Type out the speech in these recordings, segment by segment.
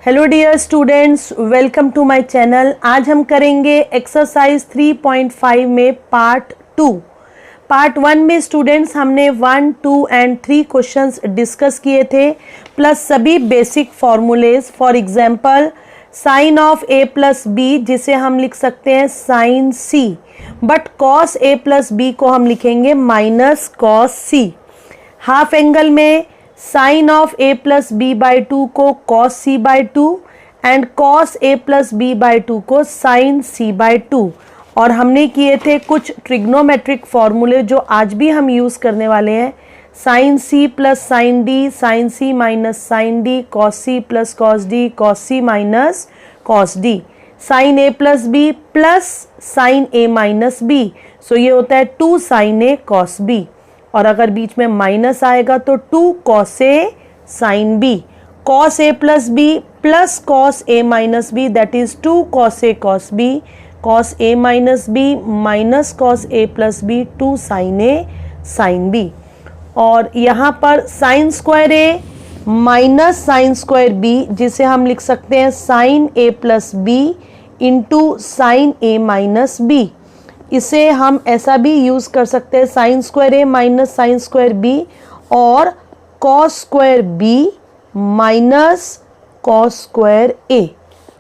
Hello dear students, welcome to my channel. आज हम करेंगे एक्सरसाइज 3.5 में पार्ट 2। पार्ट 1 में स्टूडेंट्स हमने 1, 2 एंड 3 क्वेश्चंस डिस्कस किए थे, प्लस सभी basic formulas. For example sine of A plus B, जिसे हम लिख सकते हैं sine C, but cos A plus B को हम लिखेंगे minus cos C. Half angle में sine of A plus B by 2 को cos C by 2 and cos A plus B by 2 को साइन सी बाई 2। और हमने किए थे कुछ ट्रिग्नोमेट्रिक फॉर्मूले जो आज भी हम यूज़ करने वाले हैं। Sine C plus sine D, sine C minus sine D, cos C plus cos D, cos C minus cos D, sine A plus B plus sine A minus B. So ये होता है 2 sine A cos B, और अगर बीच में minus आएगा तो 2 cos A sine B. Cos A plus B plus cos A minus B, that is 2 cos A cos B, cos A minus B minus cos A plus B, 2 sine A sine B. और यहाँ पर sine square A minus sine square B, जिसे हम लिख सकते हैं sine A plus B into sine A minus B. इसे हम ऐसा भी यूज़ कर सकते हैं sign square A minus sine square B और cos square B minus cos square A,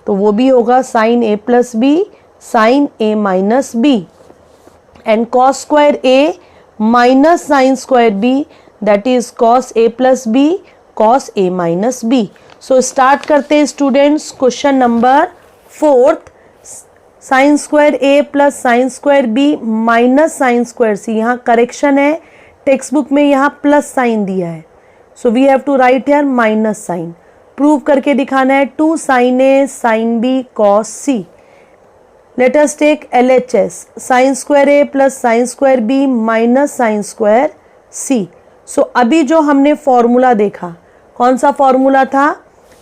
तो वो भी होगा sine A plus B sine A minus B and cos square A minus sine square B, that is cos A plus B cos A minus B. So start करते हैं students question number 4। Sine square A plus sine square B minus sine square C. यहाँ correction है, text book में यहाँ plus sine दिया है, so we have to write here minus sine. Prove करके दिखाना है 2 sine A sine B cos C. Let us take LHS, sine square A plus sine square B minus sine square C. So अभी जो हमने formula देखा, कौन सा formula था?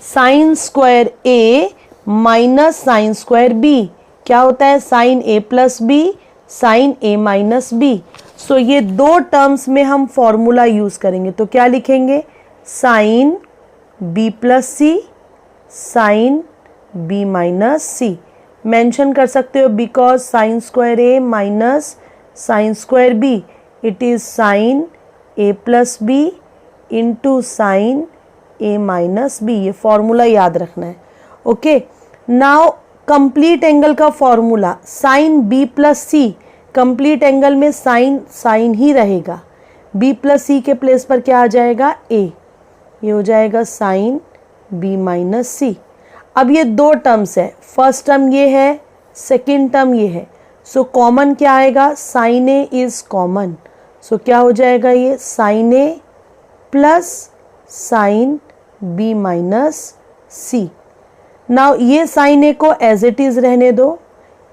Sine square A minus sine square B क्या होता है? Sine A plus B sine A minus B. So ये 2 टर्म्स में हम फॉर्मूला यूज करेंगे, तो क्या लिखेंगे? Sine B plus C sine B minus C. Mention कर सकते हो because sine square A minus sine square B, it is sine A plus B into sine A minus B. ये फॉर्मूला याद रखना है। ओके, नाउ कंप्लीट एंगल का formula sine B plus C. Complete angle में sine sine ही रहेगा, B plus सी के place पर क्या आ जाएगा? ए। ये हो जाएगा साइन बी माइनस सी। अब ये 2 टर्म्स है, फर्स्ट टर्म ये है, सेकेंड टर्म ये है। सो कॉमन क्या आएगा? साइन ए इज कॉमन, सो क्या हो जाएगा? ये sign A plus sine B minus C. Now ये साइन ए को एज इट इज रहने दो।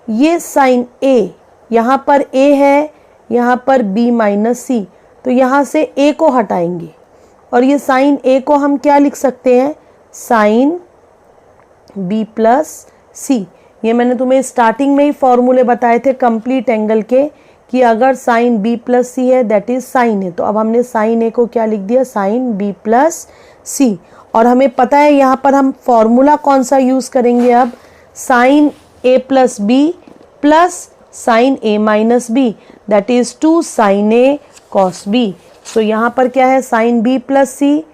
ये साइन ए, यहाँ पर ए है, यहाँ पर बी माइनस सी, तो यहाँ से ए को हटाएंगे और ये साइन ए को हम क्या लिख सकते हैं? साइन बी प्लस सी। ये मैंने तुम्हें स्टार्टिंग में ही फॉर्मूले बताए थे कंप्लीट एंगल के, कि अगर साइन बी प्लस सी है दैट इज साइन ए। तो अब हमने साइन ए को क्या लिख दिया? साइन बी प्लस सी। और हमें पता है यहाँ पर हम फॉर्मूला कौन सा यूज़ करेंगे? अब sine A plus B plus sine A minus B, that is 2 sine A cos B. So यहाँ पर क्या है? Sine B plus C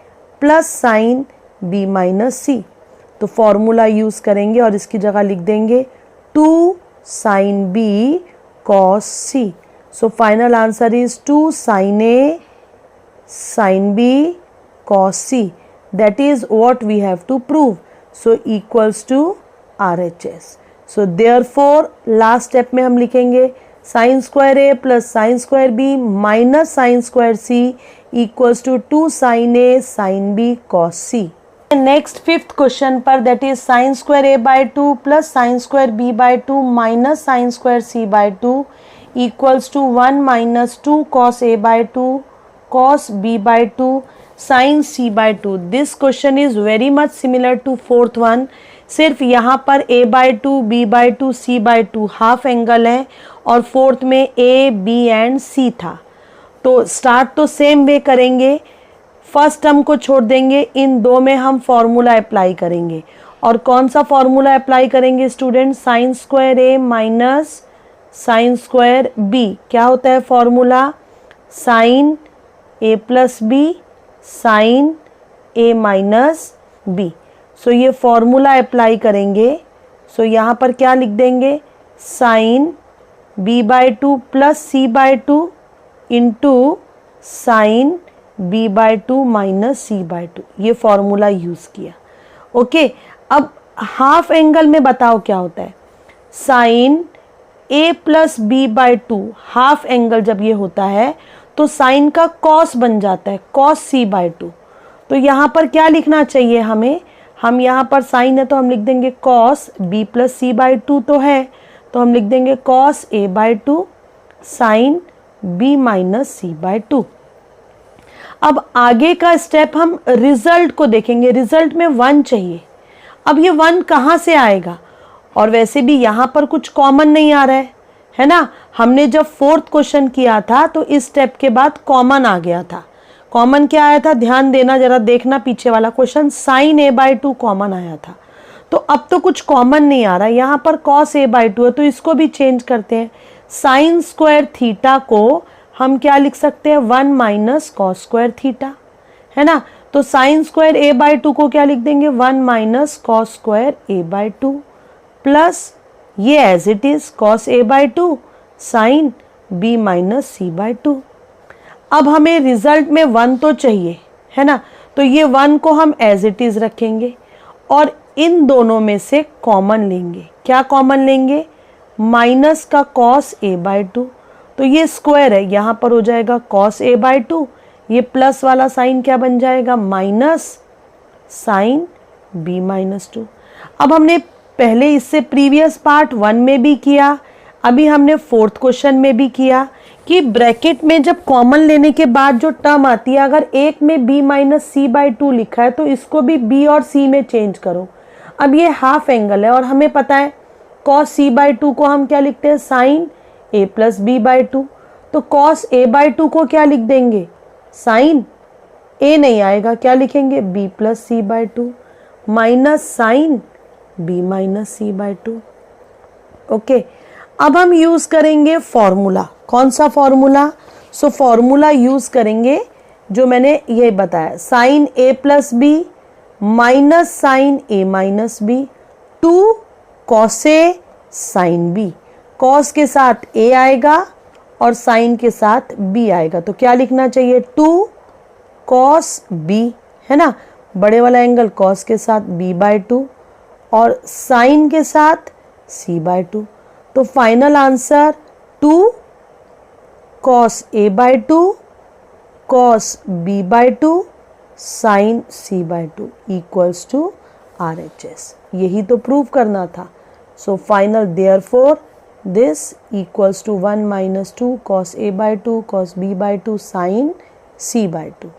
plus sine B minus C. तो फॉर्मूला यूज़ करेंगे और इसकी जगह लिख देंगे 2 sine B cos C. So final answer is 2 sine A sine B cos c. That is what we have to prove. So equals to RHS. So therefore last step में हम लिखेंगे sine square A plus sine square B minus sine square C equals to 2 sine A sine B cos C. Next 5th question पर, that is sine square A by 2 plus sine square B by 2 minus sine square C by 2 equals to 1 minus 2 cos A by 2 cos B by 2 sine C by 2। This question is very much similar to 4th one, सिर्फ यहाँ पर a by 2 b by 2 c by 2 half angle है और 4th में a b and c था। तो start तो same way करेंगे। फर्स्ट टर्म को छोड़ देंगे, इन दो में हम फॉर्मूला अप्लाई करेंगे। और कौन सा फॉर्मूला अप्लाई करेंगे student? Sign square A minus sine square B. क्या होता है formula? Sign A plus B sine A minus B. So ये फॉर्मूला अप्लाई करेंगे। सो यहाँ पर क्या लिख देंगे? Sine B by two plus C by two into sine B by two minus C by two. ये फॉर्मूला यूज़ किया। Okay, अब हाफ एंगल में बताओ क्या होता है? Sine A plus B by two, half angle जब ये होता है तो साइन का कॉस बन जाता है, कॉस सी बाई टू। तो यहाँ पर क्या लिखना चाहिए हमें? हम यहाँ पर साइन है तो हम लिख देंगे cos B plus C by two तो है, तो हम लिख देंगे cos A by two sine B minus C by two. अब आगे का स्टेप हम रिजल्ट को देखेंगे। रिजल्ट में 1 चाहिए। अब ये 1 कहाँ से आएगा? और वैसे भी यहाँ पर कुछ कॉमन नहीं आ रहा है ना? हमने जब 4th क्वेश्चन किया था तो इस स्टेप के बाद कॉमन आ गया था। कॉमन क्या आया था? ध्यान देना, जरा देखना पीछे वाला question, sine A by two common आया था। तो अब तो कुछ कॉमन नहीं आ रहा है, यहाँ पर कॉस ए बाई टू है, तो इसको भी चेंज करते हैं। साइन स्क्वायर थीटा को हम क्या लिख सकते हैं? 1 माइनस कॉस स्क्वायर थीटा, है ना? तो sine square A by two को क्या लिख देंगे? 1 minus cos square A by two plus ये as it is cos A by two sine B minus C by two. अब हमें रिजल्ट में 1 तो चाहिए, है ना? तो ये 1 को हम एज इट इज रखेंगे और इन दोनों में से कॉमन लेंगे। क्या कॉमन लेंगे? माइनस का कॉस ए बाई टू, तो ये स्क्वायर है, यहाँ पर हो जाएगा कॉस ए बाई टू, ये प्लस वाला साइन क्या बन जाएगा? Minus sine B minus two. अब हमने पहले इससे प्रीवियस पार्ट 1 में भी किया, अभी हमने 4th क्वेश्चन में भी किया कि ब्रैकेट में जब कॉमन लेने के बाद जो टर्म आती है, अगर एक में b minus C by two लिखा है तो इसको भी b और c में चेंज करो। अब ये हाफ एंगल है और हमें पता है कॉस सी बाई टू को हम क्या लिखते हैं? Sine A plus B by two. तो कॉस ए बाई टू को क्या लिख देंगे? साइन ए नहीं आएगा, क्या लिखेंगे? B plus C by two minus sine B minus C by two. Okay, अब हम यूज करेंगे फॉर्मूला। कौन सा फॉर्मूला? सो फॉर्मूला यूज करेंगे जो मैंने ये बताया, sine A plus B minus sine A minus B two cos A sine B. Cos के साथ ए आएगा और साइन के साथ बी आएगा, तो क्या लिखना चाहिए? 2 कॉस बी, है ना? बड़े वाला एंगल कॉस के साथ बी बाई टू और साइन के साथ सी बाई टू। तो final answer 2 cos A by two cos B by two sine C by two equals to RHS। यही तो प्रूव करना था। So final therefore this equals to 1 minus 2 cos a by 2 cos b by 2 sin c by 2।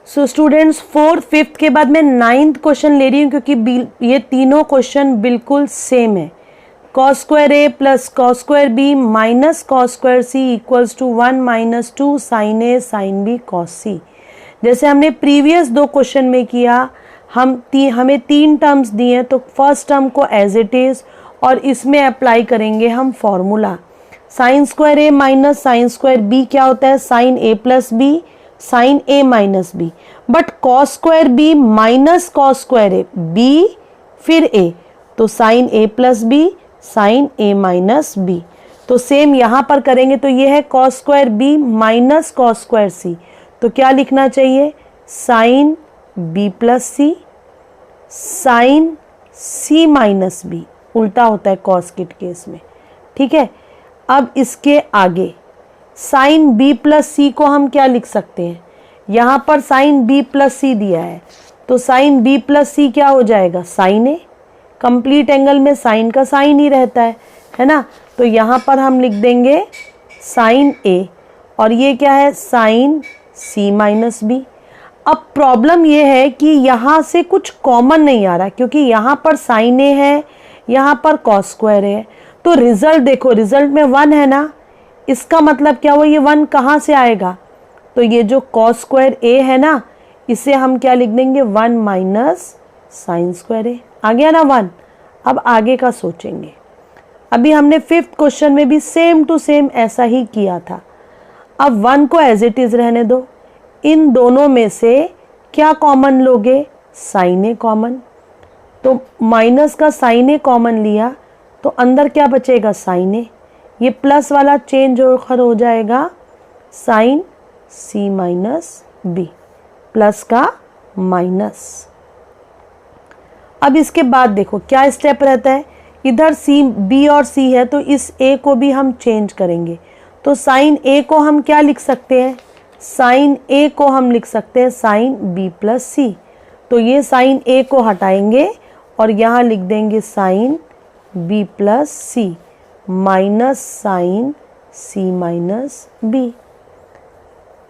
So students 4th 5th के बाद मैं 9th question ले रही हूँ क्योंकि ये तीनों क्वेश्चन बिल्कुल सेम है। cos square a plus cos square b minus cos square c equals to 1 minus 2 sin a sin b cos c। जैसे हमने प्रीवियस 2 क्वेश्चन में किया, हमें 3 टर्म्स दिए हैं, तो फर्स्ट टर्म को एज इट इज और इसमें अप्लाई करेंगे हम formula. Sine square A minus sine square B क्या होता है? Sine A plus B sine A minus B. But cos square B minus cos square A, B फिर A, तो sine A plus B sine A minus B. तो same यहाँ पर करेंगे, तो ये है cos square B minus cos square C. तो क्या लिखना चाहिए? Sign B plus C sign C minus B, उल्टा होता है कॉस के केस में, ठीक है। अब इसके आगे साइन बी प्लस सी को हम क्या लिख सकते हैं? यहाँ पर साइन बी प्लस सी दिया है, तो साइन बी प्लस सी क्या हो जाएगा? साइन ए। कंप्लीट एंगल में साइन का साइन ही रहता है ना? तो यहाँ पर हम लिख देंगे साइन ए और ये क्या है? Sign C minus B. अब प्रॉब्लम ये है कि यहाँ से कुछ कॉमन नहीं आ रहा क्योंकि यहाँ पर साइन ए है, यहाँ पर कॉस स्क्वायर है। तो रिजल्ट देखो, रिजल्ट में 1 है ना, इसका मतलब क्या हुआ? ये 1 कहाँ से आएगा? तो ये जो कॉस स्क्वायर ए है ना, इसे हम क्या लिख देंगे 1 माइनस साइन स्क्वायर ए। आ गया ना 1। अब आगे का सोचेंगे। अभी हमने 5th क्वेश्चन में भी सेम टू सेम ऐसा ही किया था। अब 1 को एज इट इज रहने दो। इन दोनों में से क्या कॉमन लोगे, साइन ए कॉमन। तो माइनस का साइन ए कॉमन लिया तो अंदर क्या बचेगा, साइन ए। ये प्लस वाला चेंज होकर हो जाएगा sign C minus B, plus का माइनस। अब इसके बाद देखो क्या स्टेप रहता है, इधर सी बी और सी है तो इस ए को भी हम चेंज करेंगे। तो साइन ए को हम क्या लिख सकते हैं, साइन ए को हम लिख सकते हैं साइन बी प्लस सी। तो ये साइन ए को हटाएंगे और यहाँ लिख देंगे साइन बी प्लस सी minus sign C minus B.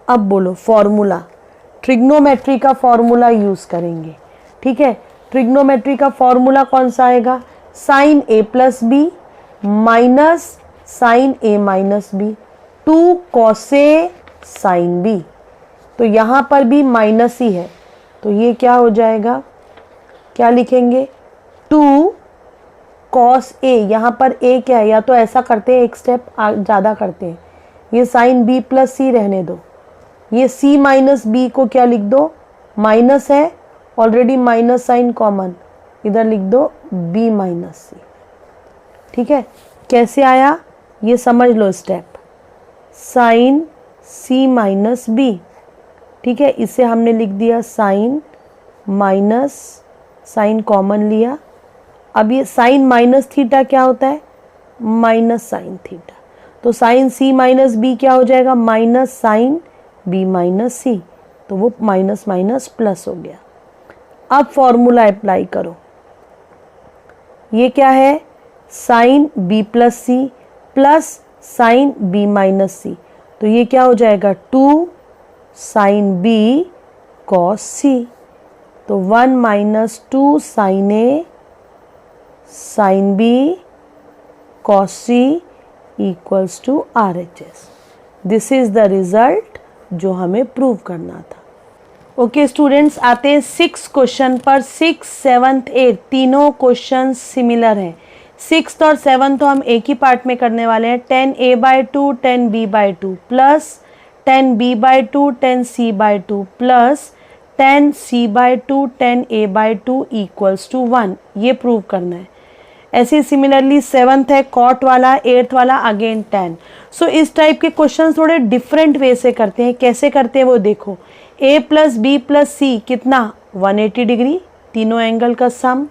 अब बोलो फॉर्मूला, ट्रिग्नोमेट्री का फॉर्मूला यूज करेंगे। ठीक है, ट्रिग्नोमेट्री का फॉर्मूला कौन सा आएगा, sign A plus B minus sine A minus B, 2 cos A sine B. तो यहाँ पर भी माइनस ही है तो ये क्या हो जाएगा, क्या लिखेंगे 2 कॉस ए। यहाँ पर ए क्या है, या तो ऐसा करते हैं एक स्टेप ज़्यादा करते हैं, ये साइन बी प्लस सी रहने दो, ये सी माइनस बी को क्या लिख दो, माइनस है ऑलरेडी, माइनस साइन कॉमन, इधर लिख दो बी माइनस सी। ठीक है, कैसे आया ये समझ लो step, sign C minus B. ठीक है, इसे हमने लिख दिया साइन माइनस साइन कॉमन लिया। अब ये साइन माइनस थीटा क्या होता है, माइनस साइन थीटा। तो साइन सी माइनस बी क्या हो जाएगा, minus sine B minus C. तो वो माइनस माइनस प्लस हो गया। अब फॉर्मूला अप्लाई करो, ये क्या है sine B plus C plus sine B minus C. तो ये क्या हो जाएगा 2 साइन बी कॉस सी। तो 1 minus 2 sine A sine B cos C equals to R H S. This is the result जो हमें प्रूव करना था। ओके स्टूडेंट्स, आते हैं 6 क्वेश्चन पर। 6, 7, 8 तीनों क्वेश्चन सिमिलर हैं। 6th और 7th तो हम एक ही पार्ट में करने वाले हैं। 10a/2 10b/2 plus 10b/2 10c/2 plus 10c/2 10a/2 equals to 1, ये प्रूव करना है। ऐसे सिमिलरली 7th है कॉट वाला, 8th वाला अगेन 10। सो इस टाइप के क्वेश्चन थोड़े डिफरेंट वे से करते हैं। कैसे करते हैं वो देखो, a plus B plus C कितना 180 डिग्री, तीनों एंगल का सम।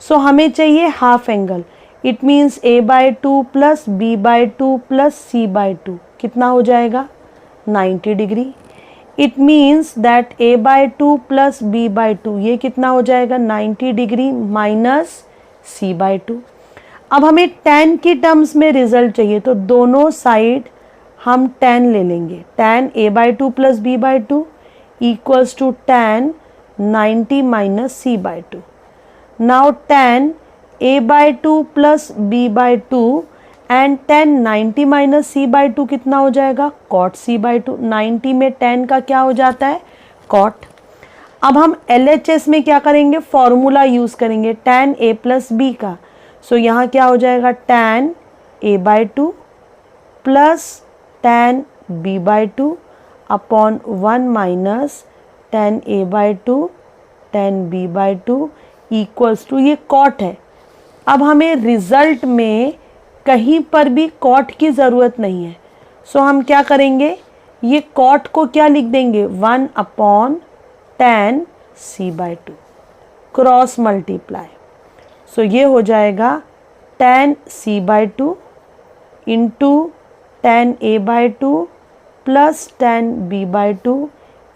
सो हमें चाहिए half angle, it means a/2 plus b/2 plus c/2 कितना हो जाएगा 90 degree. It means that a/2 plus b/2 ये कितना हो जाएगा 90 डिग्री माइनस c/2। अब हमें tan की टर्म्स में रिजल्ट चाहिए तो दोनों साइड हम tan ले लेंगे। tan a/2 plus b/2 equals to tan 90 minus c/2। Now tan a/2 plus b/2 and tan 90 minus c/2 कितना हो जाएगा cot c/2। 90 में tan का क्या हो जाता है cot। अब हम LHS में क्या करेंगे, फॉर्मूला यूज करेंगे tan a प्लस बी का। सो यहाँ क्या हो जाएगा tan a/2 plus tan b/2 upon 1 minus tan a/2 tan b/2 equals to, ये कॉट है। अब हमें रिजल्ट में कहीं पर भी कॉट की ज़रूरत नहीं है। सो हम क्या करेंगे, ये कॉट को क्या लिख देंगे 1 upon tan c/2 cross multiply. So ये हो जाएगा tan c/2 into tan a/2 plus tan b/2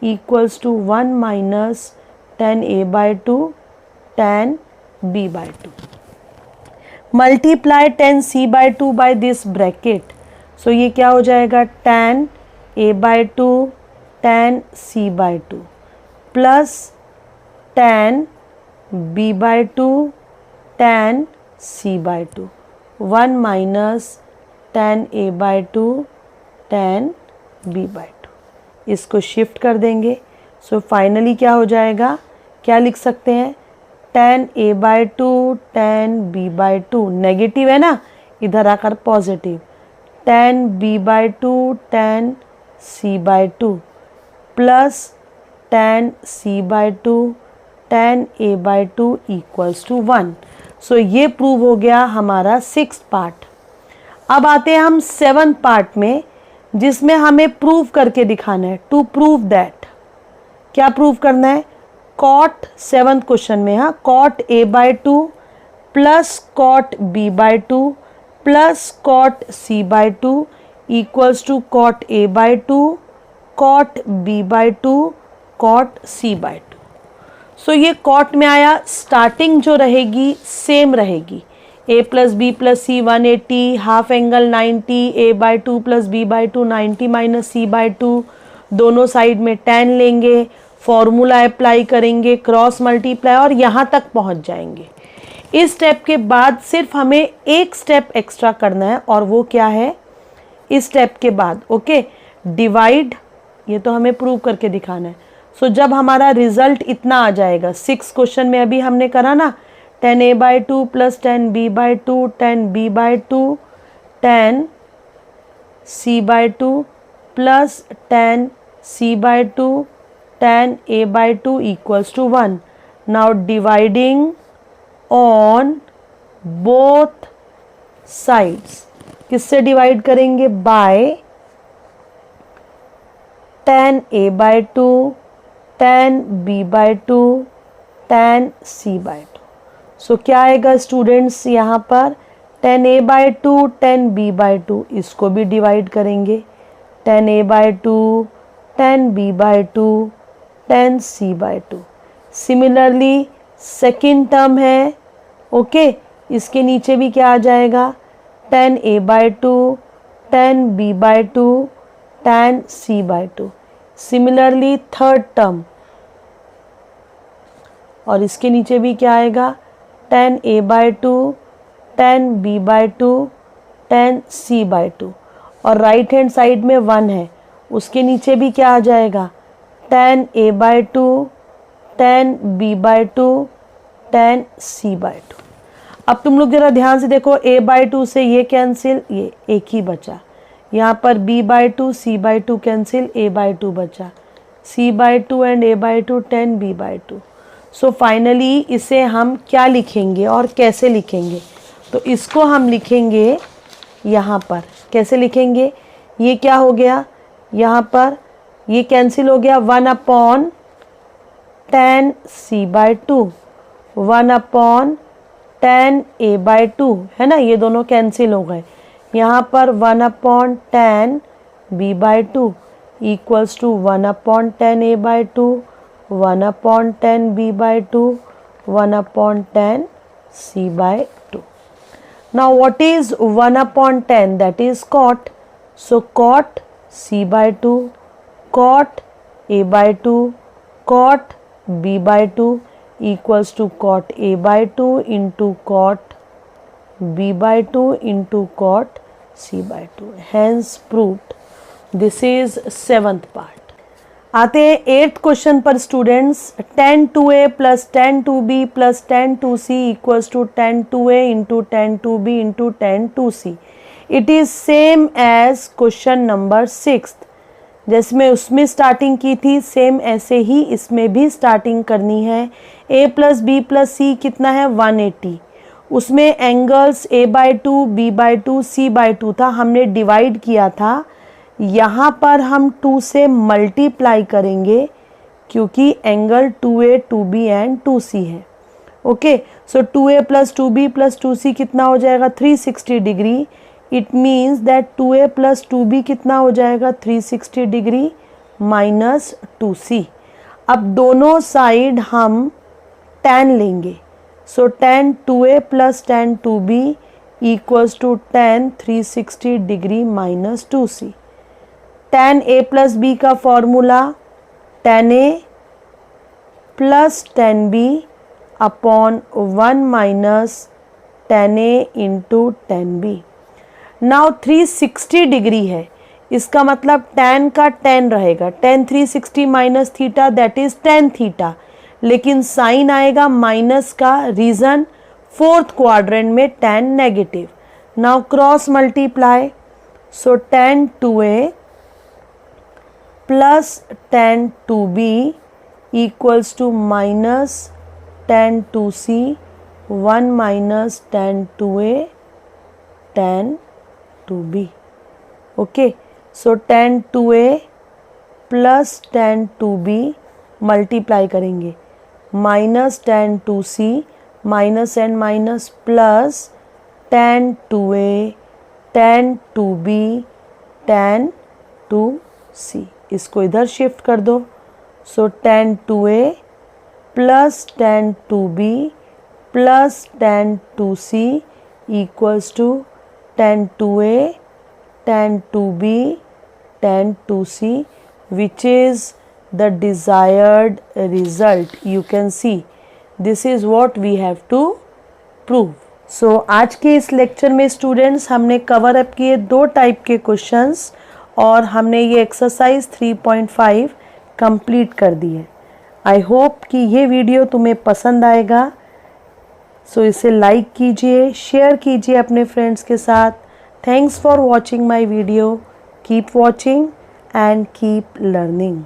equals to 1 minus tan a/2 tan b/2। Multiply tan c/2 by this bracket. So ये क्या हो जाएगा tan a/2 tan c/2 plus tan b/2 tan c/2 1 minus tan a/2 tan b/2। इसको shift कर देंगे। So finally क्या हो जाएगा, क्या लिख सकते हैं, tan a by two tan b by two, negative है ना, इधर आकर positive, tan b by two tan c by two plus tan c by two tan a by two equals to 1। So ये प्रूव हो गया हमारा 6th part. अब आते हैं हम 7th पार्ट में, जिसमें हमें प्रूव करके दिखाना है, टू प्रूव दैट। क्या प्रूव करना है, कॉट 7th क्वेश्चन में, हाँ, cot a by two plus cot b by two plus cot c by two equals to cot a by two cot b by two cot c by two. So ये cot में आया, starting जो रहेगी same रहेगी, a plus B plus C 180, half angle 90, a by two plus B by two 90 minus C by two, दोनों side में tan लेंगे, formula apply करेंगे, क्रॉस मल्टीप्लाई और यहाँ तक पहुँच जाएंगे। इस स्टेप के बाद सिर्फ हमें एक स्टेप एक्स्ट्रा करना है, और वो क्या है, इस स्टेप के बाद, ओके, डिवाइड, ये तो हमें प्रूव करके दिखाना है। सो जब हमारा रिजल्ट इतना आ जाएगा, 6 क्वेश्चन में अभी हमने करा ना, tan a by two plus tan b by two tan b by two tan c by two plus tan c by two tan a by two equals to 1। Now dividing on both sides, किससे divide करेंगे, by tan a by two tan b by two tan c by two. So क्या आएगा students, यहाँ पर tan a by two tan b by two, इसको भी divide करेंगे, tan a by two tan b by two tan c by to. Similarly second term है, okay, इसके नीचे भी क्या आ जाएगा, tan a by two tan b by two tan c by to. Similarly third term, और इसके नीचे भी क्या आएगा, tan a by two tan b by two tan c by two, और राइट हैंड साइड में 1 है, उसके नीचे भी क्या आ जाएगा, tan a by two tan b by two tan c by two. अब तुम लोग जरा ध्यान से देखो, a बाई टू से ये कैंसिल, ये एक ही बचा, यहाँ पर b by to c by to cancel, a by to बचा, c by to and a by two tan b by two. So finally इसे हम क्या लिखेंगे और कैसे लिखेंगे, तो इसको हम लिखेंगे यहाँ पर, कैसे लिखेंगे, ये क्या हो गया, यहाँ पर ये कैंसिल हो गया, 1 upon tan c by two 1 upon tan a by to, है ना, ये दोनों कैंसिल हो गए, यहाँ पर 1 upon tan b by two equals to 1 upon tan a by two 1 upon tan b by two 1 upon tan c by two. Now what is 1 upon 10, that is cot, so cot c by two cot a by two cot b by two equals to cot a by 2 into cot b by 2 into cot c by 2, hence proved। this is 7th part। आते हैं 8th question पर students, tan 2a plus tan 2b plus tan 2c equals to tan 2a into tan 2b into tan 2c। it is same as question number 6, जैसे मैं उसमें starting की थी same ऐसे ही इसमें भी स्टार्टिंग करनी है। a plus B plus C कितना है 180, उसमें angles a by two B by two C by two था, हमने डिवाइड किया था, यहाँ पर हम 2 से मल्टीप्लाई करेंगे क्योंकि angle 2a 2b and 2c है। ओके, सो 2a plus 2b plus 2c कितना हो जाएगा 360 degree. It means that 2a plus 2b कितना हो जाएगा 360 डिग्री माइनस 2c। अब दोनों साइड हम tan लेंगे, so tan 2a plus tan 2b equals to tan 360 degree minus 2c। tan a plus b का formula tan a plus tan b upon 1 minus tan a into tan b। Now 360 degree है, इसका मतलब tan का tan रहेगा, tan 360 minus theta that is tan theta, लेकिन sign आएगा minus का, reason fourth quadrant में tan negative. Now cross multiply, so tan 2a plus tan 2b equals to minus tan 2c, 1 minus tan 2a tan 2b। Okay, so tan 2a plus tan 2b multiply करेंगे, minus tan 2c, minus and minus plus tan 2a tan 2b tan 2c। इसको इधर shift कर दो, so tan 2a plus tan 2b plus tan 2c equals to tan 2a tan 2b tan 2c, which is the desired result. You can see this is what we have to prove. So आज के इस lecture में students हमने cover up किए 2 type के questions और हमने ये एक्सरसाइज 3.5 कंप्लीट कर दी है। आई होप कि ये वीडियो तुम्हें पसंद आएगा, सो इसे लाइक कीजिए, शेयर कीजिए अपने फ्रेंड्स के साथ। Thanks for watching my video, keep watching and keep learning.